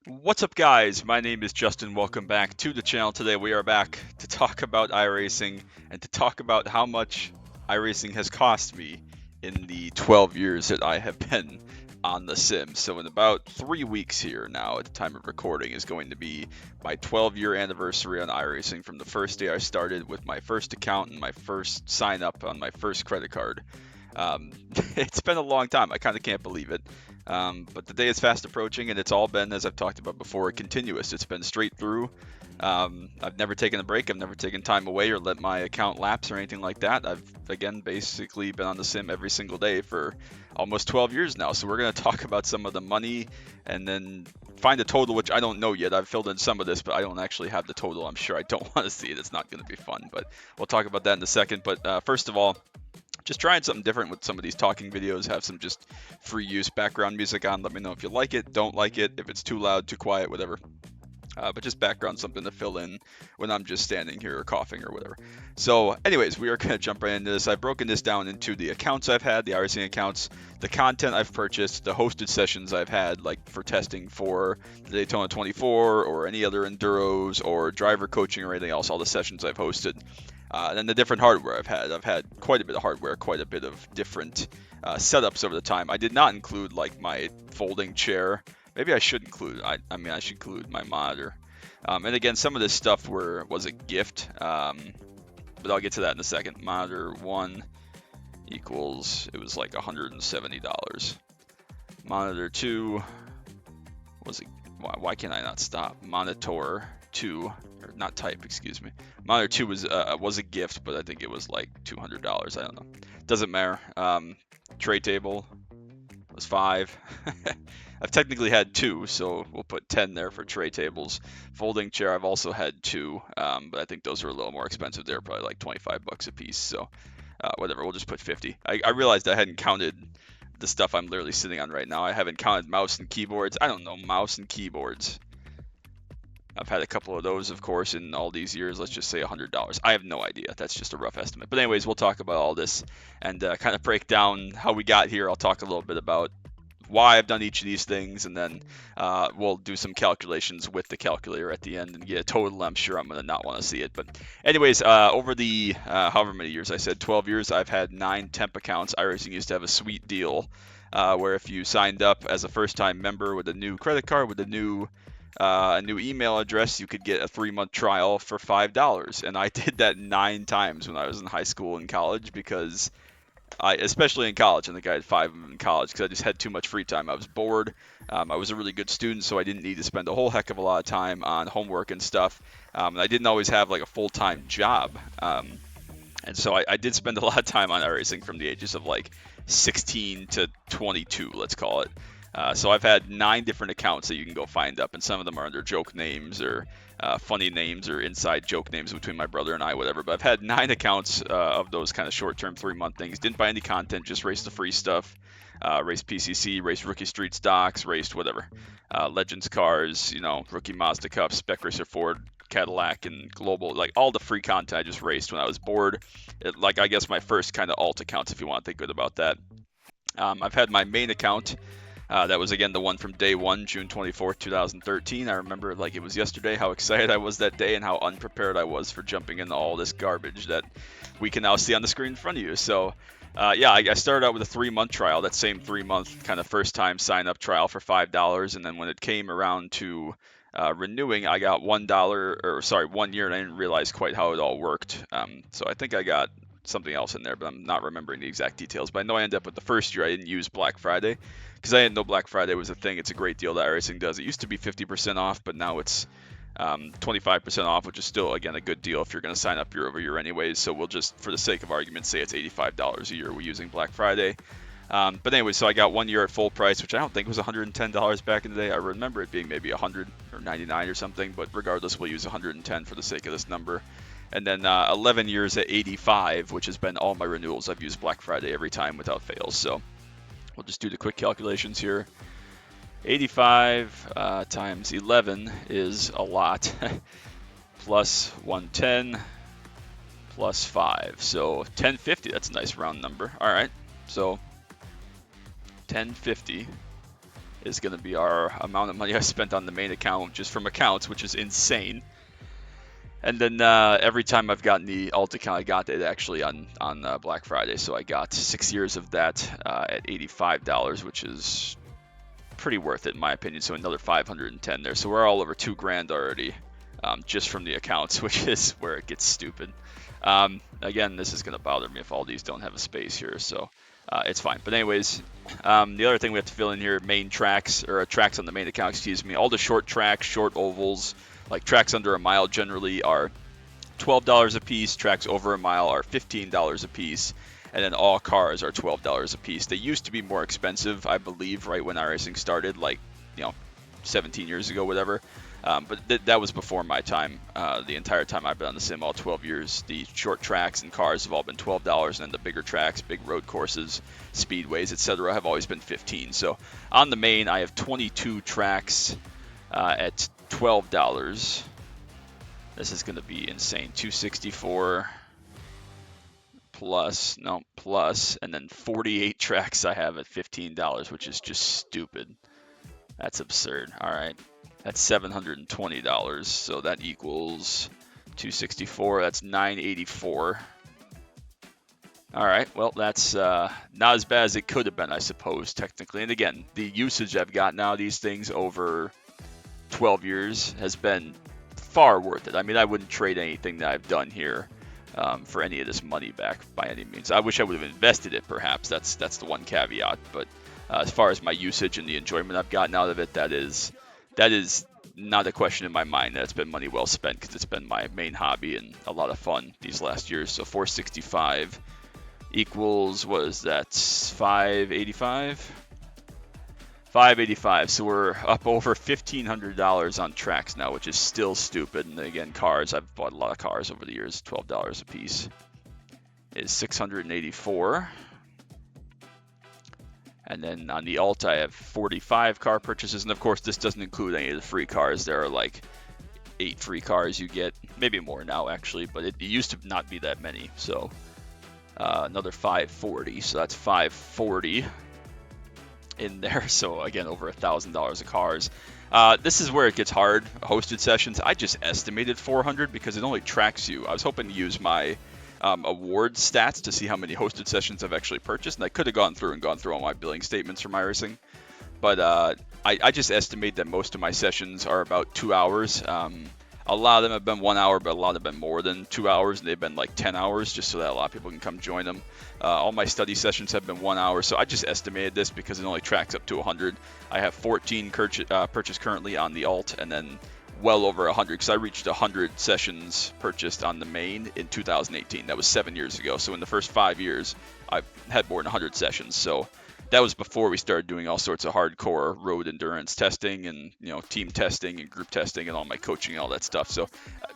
What's up, guys? My name is Justin. Welcome back to the channel. Today we are back to talk about iRacing and to talk about how much iRacing has cost me in the 12 years that I have been on the sim. So in about 3 weeks here now, at the time of recording, is going to be my 12-year anniversary on iRacing from the first day I started with my first account and my first sign up on my first credit card. Um, it's been a long time. I kind of can't believe it. But the day is fast approaching, and it's all been, as I've talked about before, continuous. It's been straight through. I've never taken a break. I've never taken time away or let my account lapse or anything like that. I've, again, basically been on the sim every single day for almost 12 years now. So we're going to talk about some of the money and then find a total, which I don't know yet. I've filled in some of this, but I don't actually have the total. I'm sure I don't want to see it. It's not going to be fun, but we'll talk about that in a second. But first of all, just trying something different with some of these talking videos. Have some just free use background music on. Let me know if you like it, don't like it, if it's too loud, too quiet, whatever. But just background, something to fill in when I'm just standing here or coughing or whatever. So anyways, we are going to jump right into this. I've broken this down into the accounts I've had, the iRacing accounts, the content I've purchased, the hosted sessions I've had, like for testing for the Daytona 24 or any other enduros or driver coaching or anything else, all the sessions I've hosted. And then the different hardware I've had. I've had quite a bit of hardware, quite a bit of different setups over the time. I did not include like my folding chair. Maybe I should include. I mean, I should include my monitor. And again, some of this stuff was a gift, but I'll get to that in a second. Monitor one equals, it was like $170. Monitor two was a, why can't I not stop? Monitor two, or not type, excuse me. Monitor two was a gift, but I think it was like $200. I don't know. Doesn't matter. Tray table was five. I've technically had two, so we'll put 10 there for tray tables. Folding chair, I've also had two, but I think those are a little more expensive. They're probably like 25 bucks a piece. So whatever, we'll just put 50. I realized I hadn't counted the stuff I'm literally sitting on right now. I haven't counted mouse and keyboards. I don't know, mouse and keyboards. I've had a couple of those, of course, in all these years. Let's just say $100. I have no idea. That's just a rough estimate. But anyways, we'll talk about all this and kind of break down how we got here. I'll talk a little bit about why I've done each of these things, and then we'll do some calculations with the calculator at the end and get a total. I'm sure I'm going to not want to see it. But anyways, over the however many years, I said 12 years, I've had 9 temp accounts. iRacing used to have a sweet deal where if you signed up as a first-time member with a new credit card, with a new email address, you could get a 3-month trial for $5. And I did that 9 times when I was in high school and college because especially in college, I think I had 5 of them in college because I just had too much free time. I was bored. I was a really good student, so I didn't need to spend a whole heck of a lot of time on homework and stuff. And I didn't always have like a full-time job. And so I did spend a lot of time on iRacing from the ages of like 16 to 22, let's call it. So I've had 9 different accounts that you can go find up, and some of them are under joke names or funny names or inside joke names between my brother and I, whatever. But I've had 9 accounts of those kind of short-term 3-month things. Didn't buy any content, just raced the free stuff. Raced PCC, raced Rookie Street Stocks, raced whatever. Legends cars, Rookie Mazda Cup, Spec Racer Ford, Cadillac, and Global. Like all the free content I just raced when I was bored. Like I guess my first kind of alt accounts, if you want to think good about that. I've had my main account. That was again the one from day one, June 24th, 2013. I remember like it was yesterday how excited I was that day and how unprepared I was for jumping into all this garbage that we can now see on the screen in front of you. So, yeah, I started out with a 3-month trial, that same 3-month kind of first time sign up trial for $5. And then when it came around to renewing, I got $1, or sorry, 1 year, and I didn't realize quite how it all worked. So I think I got something else in there, but I'm not remembering the exact details. But I know I ended up with the first year I didn't use Black Friday because I didn't know Black Friday was a thing. It's a great deal that iRacing does. It used to be 50% off, but now it's 25% off, which is still, again, a good deal if you're going to sign up year over year anyways. So we'll just, for the sake of argument, say it's $85 a year we're using Black Friday. But anyway, so I got 1 year at full price, which I don't think was $110 back in the day. I remember it being maybe 100 or 99 or something, but regardless, we'll use 110 for the sake of this number. And then 11 years at 85, which has been all my renewals. I've used Black Friday every time without fail. So we'll just do the quick calculations here. 85 times 11 is a lot, plus 110 plus 5. So 1050, that's a nice round number. All right, so 1050 is going to be our amount of money I spent on the main account just from accounts, which is insane. And then every time I've gotten the alt account, I got it actually on Black Friday. So I got 6 years of that at $85, which is pretty worth it in my opinion. So another 510 there. So we're all over $2,000 already, just from the accounts, which is where it gets stupid. Again, this is going to bother me if all these don't have a space here, so it's fine. But anyways, the other thing we have to fill in here, main tracks, or tracks on the main account, excuse me. All the short tracks, short ovals, like tracks under a mile generally are $12 a piece. Tracks over a mile are $15 a piece. And then all cars are $12 a piece. They used to be more expensive, I believe, right when iRacing started, like, 17 years ago, whatever. But that was before my time. The entire time I've been on the sim, all 12 years, the short tracks and cars have all been $12, and then the bigger tracks, big road courses, speedways, etc., have always been $15. So on the main, I have 22 tracks at $12. This is going to be insane. 264 plus, and then 48 tracks I have at $15, which is just stupid. That's absurd. All right. That's $720. So that equals 264. That's $984. All right. Well, that's not as bad as it could have been, I suppose, technically. And again, the usage I've got now, these things over 12 years has been far worth it. I mean, I wouldn't trade anything that I've done here for any of this money back by any means. I wish I would have invested it, perhaps. That's the one caveat. But as far as my usage and the enjoyment I've gotten out of it, that is not a question in my mind. That's been money well spent because it's been my main hobby and a lot of fun these last years. So 465 equals, what is that, 585? 585. So we're up over $1,500 on tracks now, which is still stupid. And again, cars, I've bought a lot of cars over the years, $12 a piece, is 684. And then on the alt, I have 45 car purchases. And of course, this doesn't include any of the free cars. There are like 8 free cars you get, maybe more now actually, but it used to not be that many. So another 540. So that's 540 in there. So again, over $1,000 of cars. This is where it gets hard. Hosted sessions, I just estimated 400 because it only tracks you. I was hoping to use my award stats to see how many hosted sessions I've actually purchased, and I could have gone through all my billing statements from iRacing, but I just estimate that most of my sessions are about 2 hours. A lot of them have been 1 hour, but a lot have been more than 2 hours, and they've been like 10 hours just so that a lot of people can come join them. All my study sessions have been 1 hour, so I just estimated this because it only tracks up to 100. I have 14 purchased currently on the alt, and then well over 100 because I reached 100 sessions purchased on the main in 2018. That was 7 years ago. So in the first 5 years, I've had more than 100 sessions. So that was before we started doing all sorts of hardcore road endurance testing and team testing and group testing and all my coaching and all that stuff. So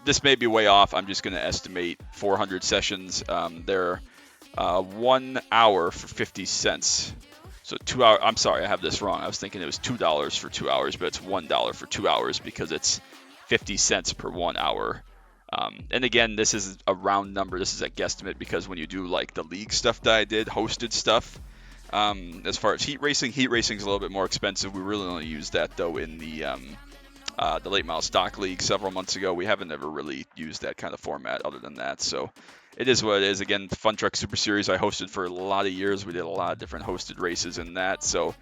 this may be way off. I'm just going to estimate 400 sessions. They're 1 hour for 50 cents. So 2 hours. I'm sorry, I have this wrong. I was thinking it was $2 for 2 hours, but it's $1 for 2 hours because it's 50 cents per 1 hour. And again, this is a round number. This is a guesstimate because when you do like the league stuff that I did, hosted stuff, as far as heat racing is a little bit more expensive. We really only used that though in the late model stock league several months ago. We haven't ever really used that kind of format other than that. So it is what it is. Again, the Fun Truck Super Series I hosted for a lot of years. We did a lot of different hosted races in that. So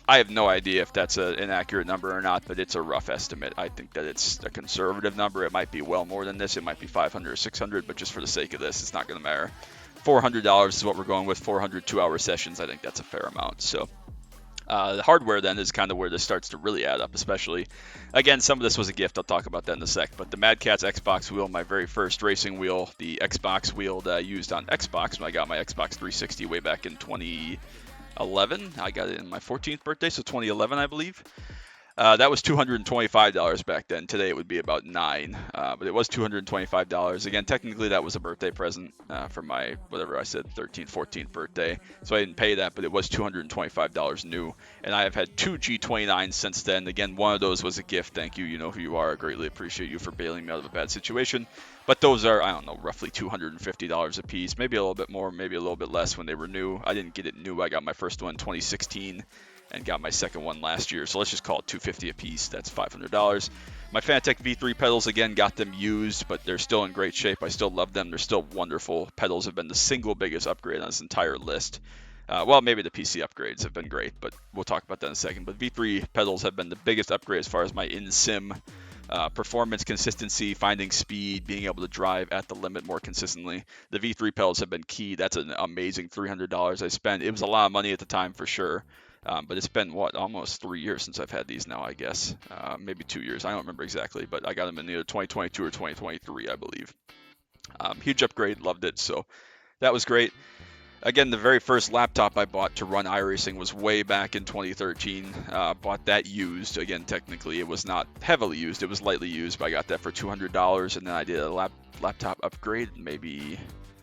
I have no idea if that's an accurate number or not, but it's a rough estimate. I think that it's a conservative number. It might be well more than this. It might be 500 or 600, but just for the sake of this, it's not going to matter. $400 is what we're going with. 400 2-hour sessions. I think that's a fair amount. So the hardware then is kind of where this starts to really add up, especially. Again, some of this was a gift. I'll talk about that in a sec. But the Mad Catz Xbox wheel, my very first racing wheel, the Xbox wheel that I used on Xbox when I got my Xbox 360 way back in 2011. I got it in my 14th birthday, so 2011, I believe. That was $225 back then. Today it would be about $9, but it was $225. Again, technically that was a birthday present for my, whatever I said, 13th, 14th birthday. So I didn't pay that, but it was $225 new. And I have had 2 G29s since then. Again, one of those was a gift. Thank you. You know who you are. I greatly appreciate you for bailing me out of a bad situation. But those are, I don't know, roughly $250 a piece. Maybe a little bit more, maybe a little bit less when they were new. I didn't get it new. I got my first one in 2016. and got my second one last year. So let's just call it $250 a piece. That's $500. My Fanatec V3 pedals, again, got them used, but they're still in great shape. I still love them. They're still wonderful. Pedals have been the single biggest upgrade on this entire list. Well, maybe the PC upgrades have been great, but we'll talk about that in a second. But V3 pedals have been the biggest upgrade as far as my in-sim performance, consistency, finding speed, being able to drive at the limit more consistently. The V3 pedals have been key. That's an amazing $300 I spent. It was a lot of money at the time for sure. But it's been, almost 3 years since I've had these now, I guess. Maybe 2 years. I don't remember exactly, but I got them in either 2022 or 2023, I believe. Huge upgrade. Loved it. So that was great. Again, the very first laptop I bought to run iRacing was way back in 2013. Bought that used. Again, technically, it was not heavily used. It was lightly used, but I got that for $200, and then I did a laptop upgrade maybe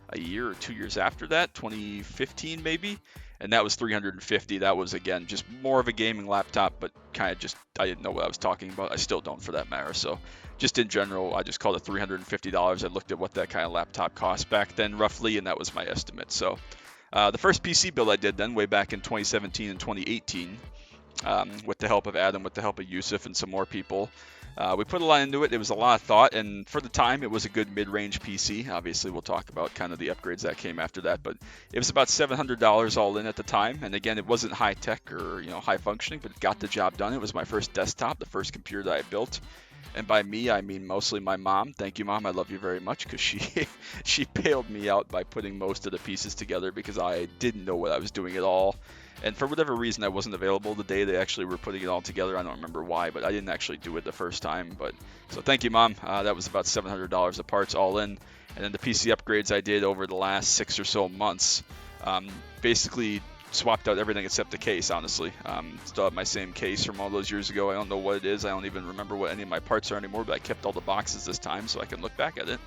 a year or 2 years after that, 2015 maybe, and that was $350. That was, again, just more of a gaming laptop, but kind of just, I didn't know what I was talking about. I still don't, for that matter. So just in general, I just called it $350. I looked at what that kind of laptop cost back then roughly, and that was my estimate. So the first PC build I did then, way back in 2017 and 2018, with the help of Adam, with the help of Yusuf and some more people. We put a lot into it. It was a lot of thought, and for the time, it was a good mid-range PC. Obviously, we'll talk about kind of the upgrades that came after that, but it was about $700 all in at the time. And again, it wasn't high-tech or high functioning, but it got the job done. It was my first desktop, the first computer that I built. And by me, I mean mostly my mom. Thank you, Mom. I love you very much, because she bailed me out by putting most of the pieces together because I didn't know what I was doing at all. And for whatever reason, I wasn't available the day they actually were putting it all together. I don't remember why, but I didn't actually do it the first time. But so thank you, Mom. That was about $700 of parts all in. And then the PC upgrades I did over the last 6 or so months, basically swapped out everything except the case, honestly. Still have my same case from all those years ago. I don't know what it is. I don't even remember what any of my parts are anymore, but I kept all the boxes this time so I can look back at it.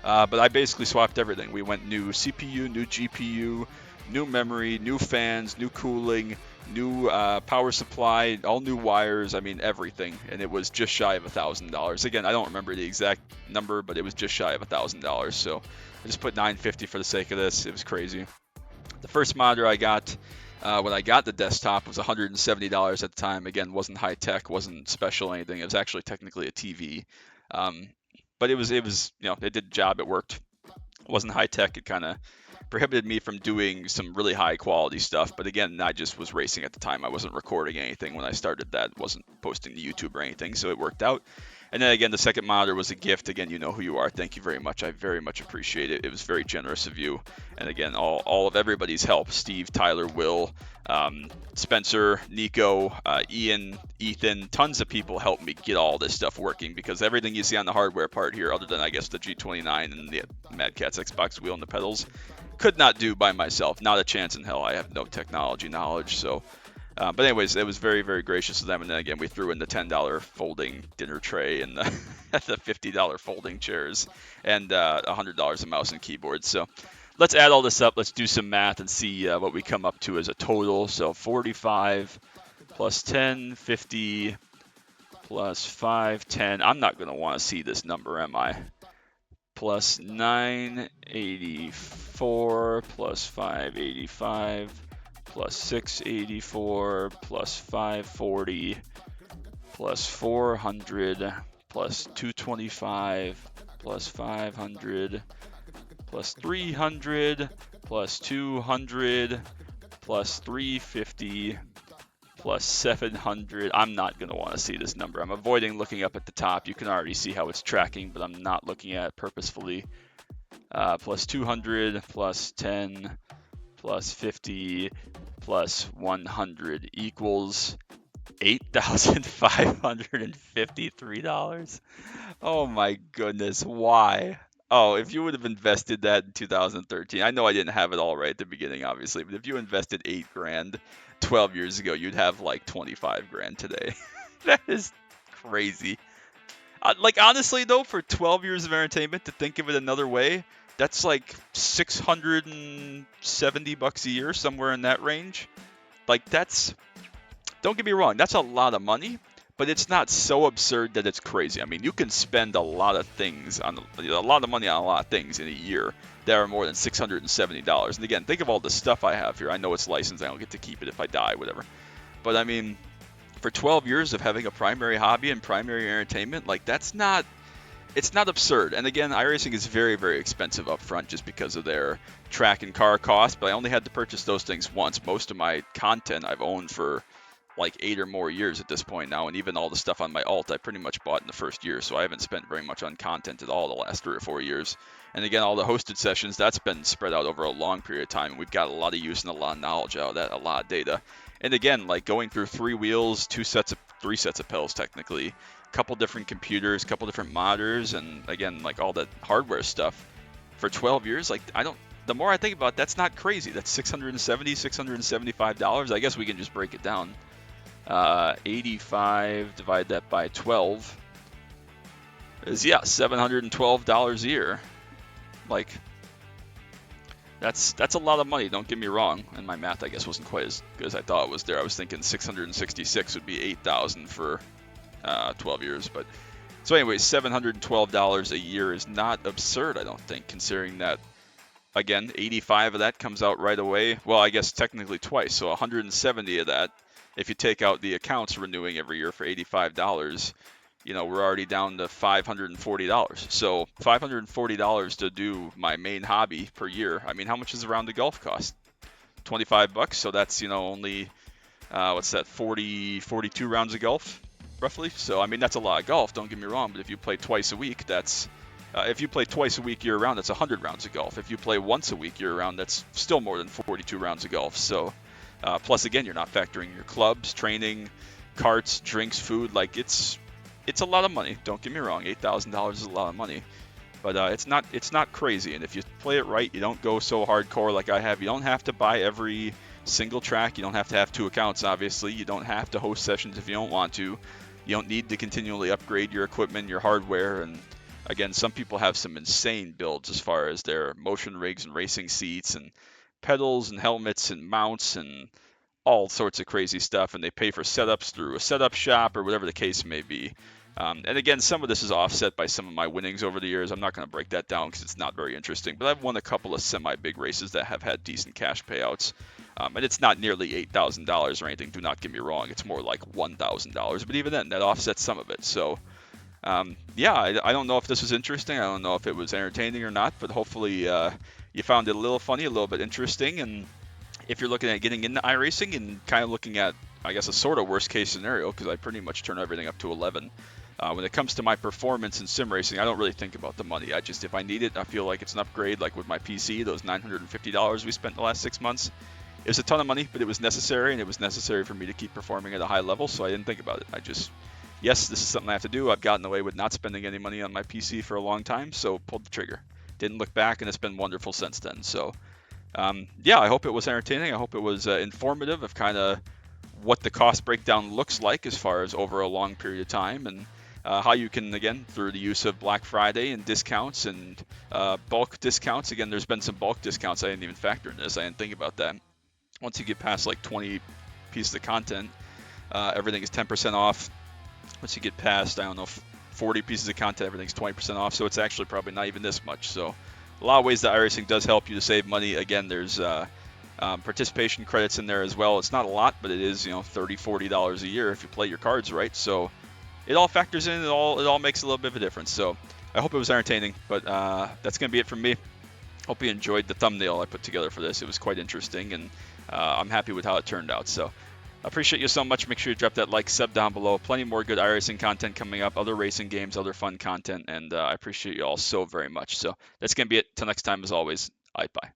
But I basically swapped everything. We went new CPU, new GPU, new memory, new fans, new cooling, new power supply, all new wires, I mean everything, and it was just shy of $1,000. Again, I don't remember the exact number, but it was just shy of $1,000, so I just put $950 for the sake of this. It was crazy. The first monitor I got when I got the desktop was $170 at the time. Again, wasn't high tech, wasn't special or anything. It was actually technically a TV, but it was it did the job. It worked. It wasn't high tech. It kind of prohibited me from doing some really high quality stuff. But again, I just was racing at the time. I wasn't recording anything when I started that. Wasn't posting to YouTube or anything, so it worked out. And then again, the second monitor was a gift. Again, you know who you are. Thank you very much. I very much appreciate it. It was very generous of you. And again, all of everybody's help. Steve, Tyler, Will, Spencer, Nico, Ian, Ethan, tons of people helped me get all this stuff working, because everything you see on the hardware part here, other than I guess the G29 and the Mad Catz Xbox wheel and the pedals, could not do by myself. Not a chance in hell. I have no technology knowledge. So but anyways, it was very, very gracious of them. And then again, we threw in the $10 folding dinner tray and the $50 folding chairs and $100 a mouse and keyboard. So let's add all this up. Let's do some math and see what we come up to as a total. So 45 plus 10, 50 plus 5, 10. I'm not going to want to see this number, am I? Plus 984 plus 585 plus 684 plus 540 plus 400 plus 225 plus 500 plus 300 plus 200 plus 350 plus 700. I'm not going to want to see this number. I'm avoiding looking up at the top. You can already see how it's tracking, but I'm not looking at it purposefully. Plus 200 plus 10 plus 50 plus 100 equals $8,553. Oh my goodness, why? Oh, if you would have invested that in 2013, I know I didn't have it all right at the beginning, obviously, but if you invested $8,000 12 years ago, you'd have like 25 grand today. That is crazy. Like, honestly though, for 12 years of entertainment, to think of it another way, that's like $670 a year, somewhere in that range. Like, don't get me wrong, that's a lot of money, but it's not so absurd that it's crazy. I mean, you can spend a lot of money on a lot of things in a year that are more than $670. And again, think of all the stuff I have here. I know it's licensed. I don't get to keep it if I die, whatever. But I mean, for 12 years of having a primary hobby and primary entertainment, like that's not it's not absurd. And again, iRacing is very, very expensive up front just because of their track and car costs. But I only had to purchase those things once. Most of my content I've owned for like 8 or more years at this point now, and even all the stuff on my alt I pretty much bought in the first year, so I haven't spent very much on content at all the last 3 or 4 years. And again, all the hosted sessions, that's been spread out over a long period of time, and we've got a lot of use and a lot of knowledge out of that, a lot of data. And again, like going through 3 wheels, 3 sets of pedals technically, a couple different computers, a couple different monitors, and again, like all that hardware stuff for 12 years, like I don't. The more I think about it, that's not crazy. That's $675. I guess we can just break it down. 85, divide that by 12 is, yeah, $712 a year. Like, that's a lot of money, don't get me wrong. And my math, I guess, wasn't quite as good as I thought it was there. I was thinking 666 would be 8,000 for 12 years. But so anyway, $712 a year is not absurd, I don't think, considering that, again, 85 of that comes out right away. Well, I guess technically twice, so 170 of that. If you take out the accounts renewing every year for $85, we're already down to $540. So $540 to do my main hobby per year. I mean, how much does a round of golf cost? $25. So that's, only, what's that, 42 rounds of golf, roughly. So, I mean, that's a lot of golf, don't get me wrong. But if you play twice a week, if you play twice a week year-round, that's 100 rounds of golf. If you play once a week year-round, that's still more than 42 rounds of golf. So, plus, again, you're not factoring your clubs, training, carts, drinks, food. Like, it's a lot of money. Don't get me wrong. $8,000 is a lot of money. But it's not crazy. And if you play it right, you don't go so hardcore like I have. You don't have to buy every single track. You don't have to have 2 accounts, obviously. You don't have to host sessions if you don't want to. You don't need to continually upgrade your equipment, your hardware, and again, some people have some insane builds as far as their motion rigs and racing seats and pedals and helmets and mounts and all sorts of crazy stuff, and they pay for setups through a setup shop or whatever the case may be. And again, some of this is offset by some of my winnings over the years. I'm not going to break that down because it's not very interesting, but I've won a couple of semi-big races that have had decent cash payouts. And it's not nearly $8,000 or anything, do not get me wrong. It's more like $1,000, but even then, that offsets some of it. So yeah, I don't know if this was interesting. I don't know if it was entertaining or not, but hopefully you found it a little funny, a little bit interesting. And if you're looking at getting into iRacing and kind of looking at, I guess, a sort of worst case scenario, because I pretty much turn everything up to 11. When it comes to my performance in sim racing, I don't really think about the money. If I need it, I feel like it's an upgrade. Like with my PC, those $950 we spent the last 6 months, it was a ton of money, but it was necessary, and it was necessary for me to keep performing at a high level, so I didn't think about it. Yes, this is something I have to do. I've gotten away with not spending any money on my PC for a long time, so pulled the trigger. Didn't look back, and it's been wonderful since then. So, yeah, I hope it was entertaining. I hope it was informative of kind of what the cost breakdown looks like as far as over a long period of time, and how you can, again, through the use of Black Friday and discounts and bulk discounts. Again, there's been some bulk discounts I didn't even factor in this. I didn't think about that. Once you get past like 20 pieces of content, everything is 10% off. Once you get past, I don't know, 40 pieces of content, everything's 20% off. So it's actually probably not even this much. So a lot of ways that iRacing does help you to save money. Again, there's participation credits in there as well. It's not a lot, but it is, $30, $40 a year if you play your cards right. So it all factors in. It all makes a little bit of a difference. So I hope it was entertaining. But that's going to be it from me. Hope you enjoyed the thumbnail I put together for this. It was quite interesting, and I'm happy with how it turned out. So I appreciate you so much. Make sure you drop that like, sub down below. Plenty more good iRacing content coming up, other racing games, other fun content, and I appreciate you all so very much. So that's going to be it. Till next time, as always, bye.